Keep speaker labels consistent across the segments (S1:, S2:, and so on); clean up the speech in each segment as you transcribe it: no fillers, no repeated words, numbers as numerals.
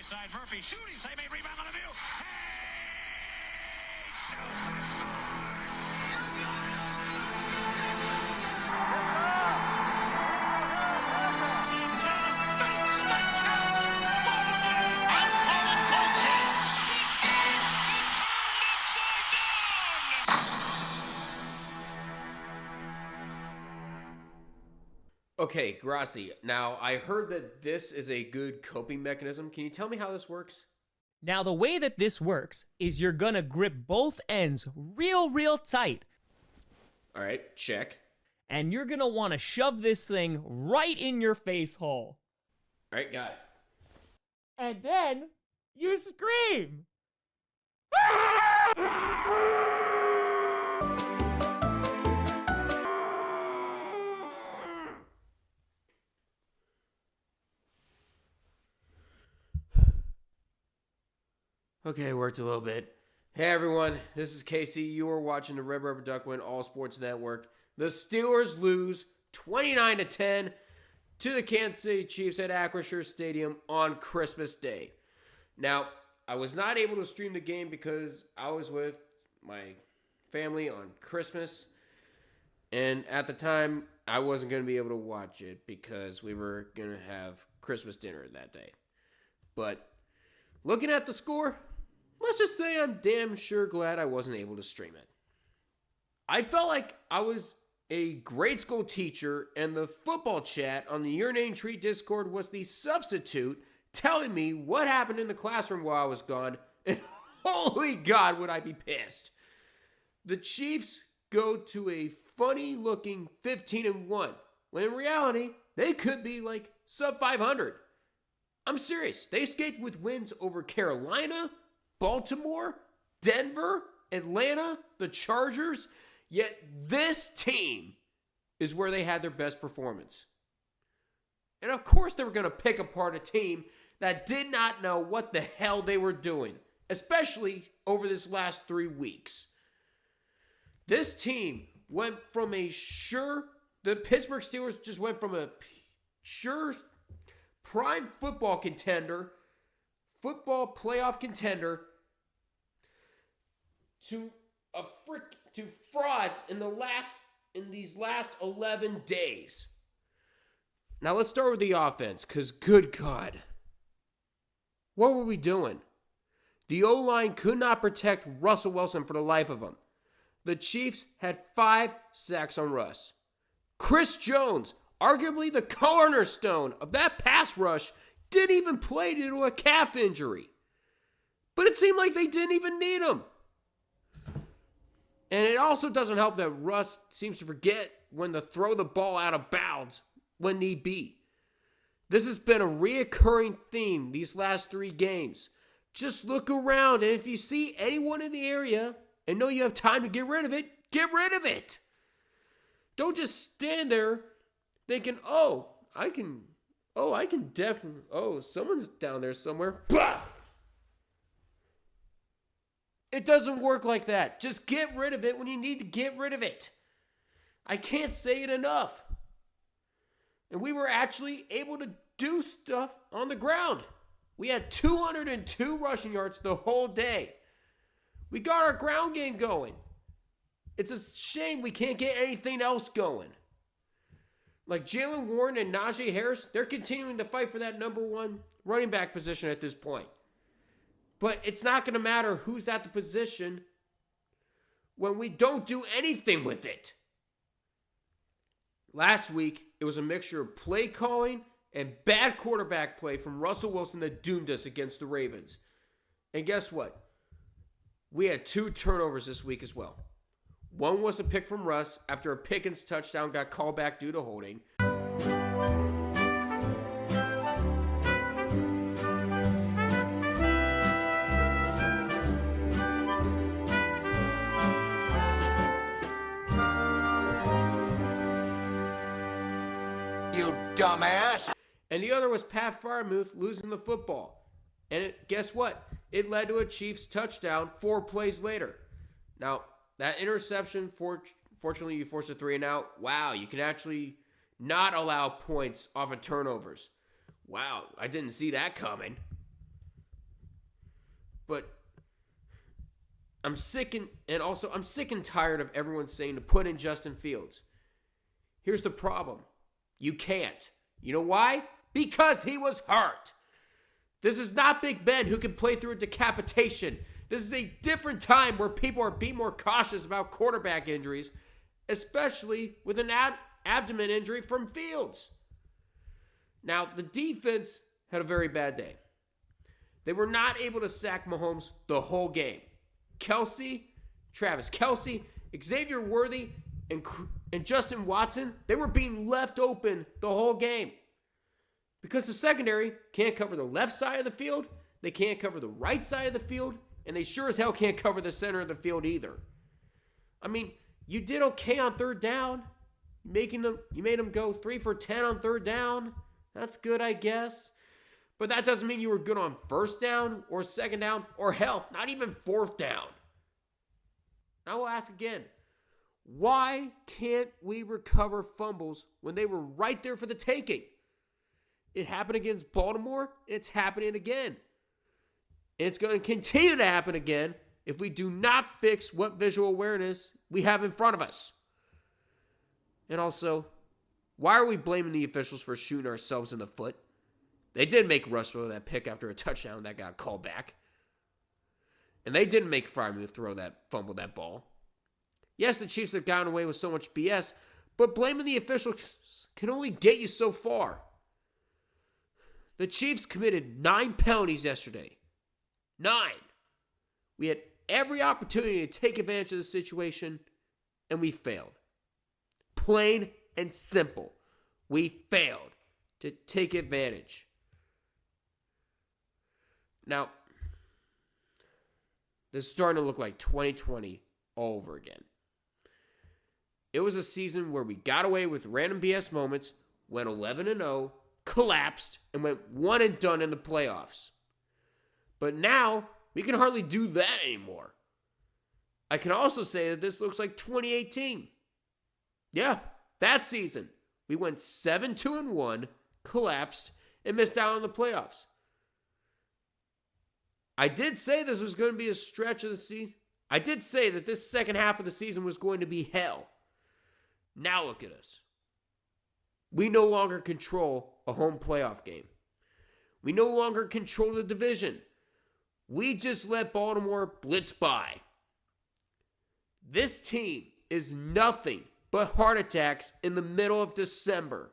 S1: high side. Murphy shooting, save a rebound on the view.
S2: Okay, Grassi, now I heard that this is a good coping mechanism. Can you tell me how this works?
S3: Now, the way that this works is you're gonna grip both ends real tight.
S2: All right, check.
S3: And you're gonna wanna shove this thing right in your face hole.
S2: All right, got it.
S3: And then you scream.
S2: Okay, it worked a little bit. Hey everyone, this is Casey. You are watching the Red Rubber Duck Win All Sports Network. The Steelers lose 29-10 to the Kansas City Chiefs at Acrisure Stadium on Christmas Day. Now, I was not able to stream the game because I was with my family on Christmas. And at the time, I wasn't going to be able to watch it because we were going to have Christmas dinner that day. But looking at the score, let's just say I'm damn sure glad I wasn't able to stream it. I felt like I was a grade school teacher and the football chat on the Your Name Tree Discord was the substitute telling me what happened in the classroom while I was gone, and holy God would I be pissed. The Chiefs go to a funny-looking 15-1, when in reality, they could be like sub 500. I'm serious. They escaped with wins over Carolina, Baltimore, Denver, Atlanta, the Chargers, yet this team is where they had their best performance. And of course they were going to pick apart a team that did not know what the hell they were doing, especially over this last 3 weeks. This team went from the Pittsburgh Steelers just went from a sure prime football playoff contender, to frauds in these last 11 days. Now let's start with the offense, because good God, what were we doing? The O-line could not protect Russell Wilson for the life of him. The Chiefs had 5 sacks on Russ. Chris Jones, arguably the cornerstone of that pass rush, didn't even play due to a calf injury. But it seemed like they didn't even need him. And it also doesn't help that Russ seems to forget when to throw the ball out of bounds when need be. This has been a reoccurring theme these last 3 games. Just look around, and if you see anyone in the area and know you have time to get rid of it, get rid of it. Don't just stand there thinking, I can definitely, someone's down there somewhere. Bah! It doesn't work like that. Just get rid of it when you need to get rid of it. I can't say it enough. And we were actually able to do stuff on the ground. We had 202 rushing yards the whole day. We got our ground game going. It's a shame we can't get anything else going. Like Jalen Warren and Najee Harris, they're continuing to fight for that number 1 running back position at this point. But it's not going to matter who's at the position when we don't do anything with it. Last week, it was a mixture of play calling and bad quarterback play from Russell Wilson that doomed us against the Ravens. And guess what? We had 2 turnovers this week as well. One was a pick from Russ after a Pickens touchdown got called back due to holding.
S1: You dumbass.
S2: And the other was Pat Freiermuth losing the football. And guess what? It led to a Chiefs touchdown 4 plays later. Now, that interception, fortunately, you forced a 3 and out. Wow, you can actually not allow points off of turnovers. Wow, I didn't see that coming. But I'm sick and tired of everyone saying to put in Justin Fields. Here's the problem. You can't. You know why? Because he was hurt. This is not Big Ben who can play through a decapitation. This is a different time where people are being more cautious about quarterback injuries, especially with an abdomen injury from Fields. Now, the defense had a very bad day. They were not able to sack Mahomes the whole game. Travis Kelce, Xavier Worthy, and Justin Watson, they were being left open the whole game. Because the secondary can't cover the left side of the field, they can't cover the right side of the field, and they sure as hell can't cover the center of the field either. I mean, you did okay on third down. You made them go 3 for 10 on third down. That's good, I guess. But that doesn't mean you were good on first down or second down or hell, not even fourth down. I will ask again, why can't we recover fumbles when they were right there for the taking? It happened against Baltimore. It's happening again. It's going to continue to happen again if we do not fix what visual awareness we have in front of us. And also, why are we blaming the officials for shooting ourselves in the foot? They did make Russ throw that pick after a touchdown that got called back. And they didn't make Freiermuth fumble that ball. Yes, the Chiefs have gotten away with so much BS, but blaming the officials can only get you so far. The Chiefs committed 9 penalties yesterday. 9. We had every opportunity to take advantage of the situation, and we failed. Plain and simple. We failed to take advantage. Now, this is starting to look like 2020 all over again. It was a season where we got away with random BS moments, went 11-0, collapsed, and went one and done in the playoffs. But now, we can hardly do that anymore. I can also say that this looks like 2018. Yeah, that season. We went 7-2-1, collapsed, and missed out on the playoffs. I did say this was going to be a stretch of the season. I did say that this second half of the season was going to be hell. Now look at us. We no longer control a home playoff game. We no longer control the division. We just let Baltimore blitz by. This team is nothing but heart attacks in the middle of December.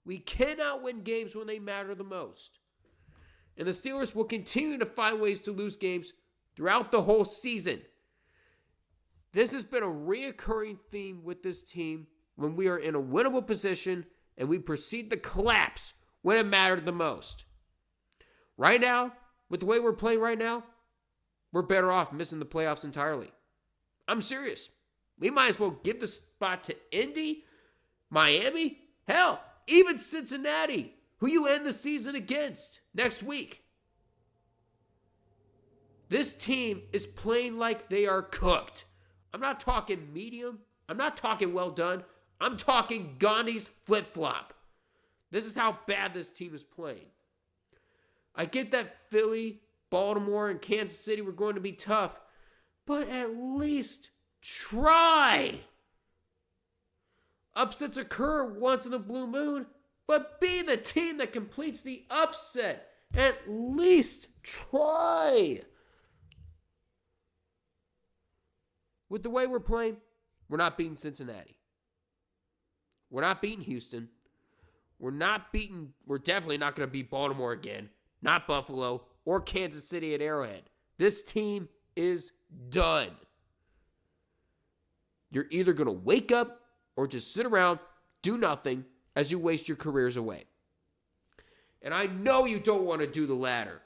S2: We cannot win games when they matter the most. And the Steelers will continue to find ways to lose games throughout the whole season. This has been a reoccurring theme with this team when we are in a winnable position and we proceed to collapse when it mattered the most. Right now, with the way we're playing right now, we're better off missing the playoffs entirely. I'm serious. We might as well give the spot to Indy, Miami, hell, even Cincinnati, who you end the season against next week. This team is playing like they are cooked. I'm not talking medium. I'm not talking well done. I'm talking Gandhi's flip-flop. This is how bad this team is playing. I get that Philly, Baltimore, and Kansas City were going to be tough, but at least try. Upsets occur once in a blue moon, but be the team that completes the upset. At least try. With the way we're playing, we're not beating Cincinnati. We're not beating Houston. We're definitely not going to beat Baltimore again. Not Buffalo or Kansas City at Arrowhead. This team is done. You're either going to wake up or just sit around, do nothing, as you waste your careers away. And I know you don't want to do the latter.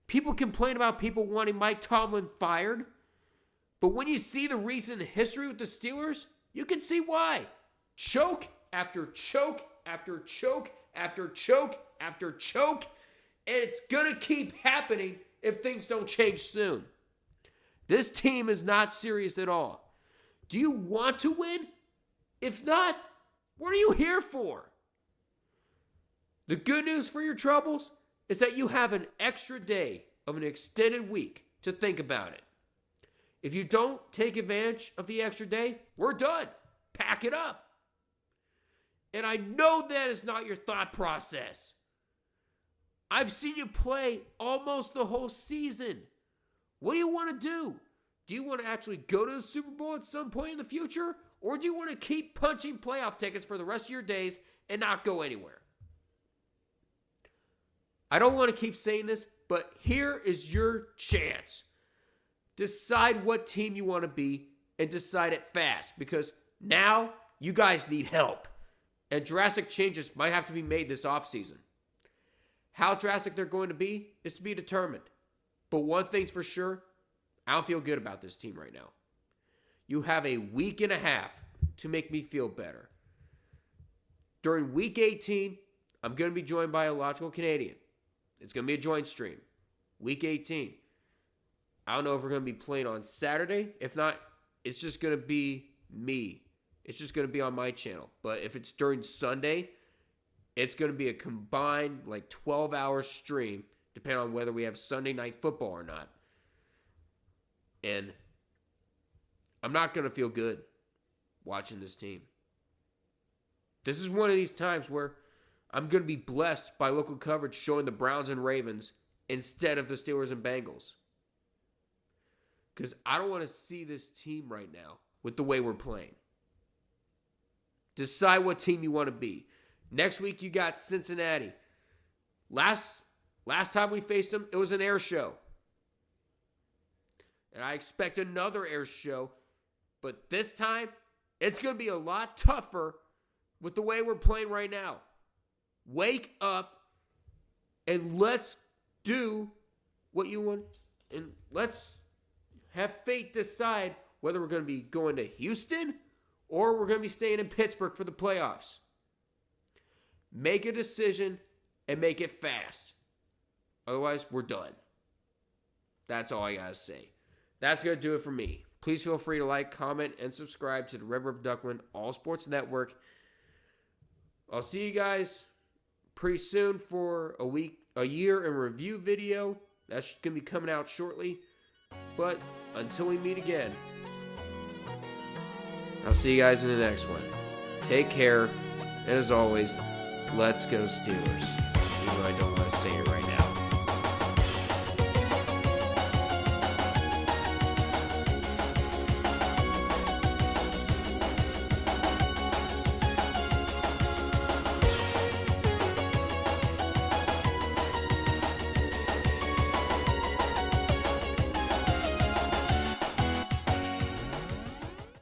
S2: People complain about people wanting Mike Tomlin fired. But when you see the recent history with the Steelers, you can see why. Choke after choke after choke after choke after choke. And it's going to keep happening if things don't change soon. This team is not serious at all. Do you want to win? If not, what are you here for? The good news for your troubles is that you have an extra day of an extended week to think about it. If you don't take advantage of the extra day, we're done. Pack it up. And I know that is not your thought process. I've seen you play almost the whole season. What do you want to do? Do you want to actually go to the Super Bowl at some point in the future? Or do you want to keep punching playoff tickets for the rest of your days and not go anywhere? I don't want to keep saying this, but here is your chance. Decide what team you want to be and decide it fast, because now you guys need help. And drastic changes might have to be made this offseason. How drastic they're going to be is to be determined. But one thing's for sure, I don't feel good about this team right now. You have a week and a half to make me feel better. During week 18, I'm going to be joined by a logical Canadian. It's going to be a joint stream. Week 18. I don't know if we're going to be playing on Saturday. If not, it's just going to be me. It's just going to be on my channel. But if it's during Sunday, it's going to be a combined 12-hour stream, depending on whether we have Sunday night football or not. And I'm not going to feel good watching this team. This is one of these times where I'm going to be blessed by local coverage showing the Browns and Ravens instead of the Steelers and Bengals. Because I don't want to see this team right now with the way we're playing. Decide what team you want to be. Next week, you got Cincinnati. Last time we faced them, it was an air show. And I expect another air show. But this time, it's going to be a lot tougher with the way we're playing right now. Wake up and let's do what you want. And let's have fate decide whether we're going to be going to Houston or we're going to be staying in Pittsburgh for the playoffs. Make a decision and make it fast. Otherwise, we're done. That's all I got to say. That's going to do it for me. Please feel free to like, comment, and subscribe to the Red Ripper Duckman All Sports Network. I'll see you guys pretty soon for a year in review video. That's going to be coming out shortly. But until we meet again, I'll see you guys in the next one. Take care. And as always, let's go Steelers. Even though I don't want to say it right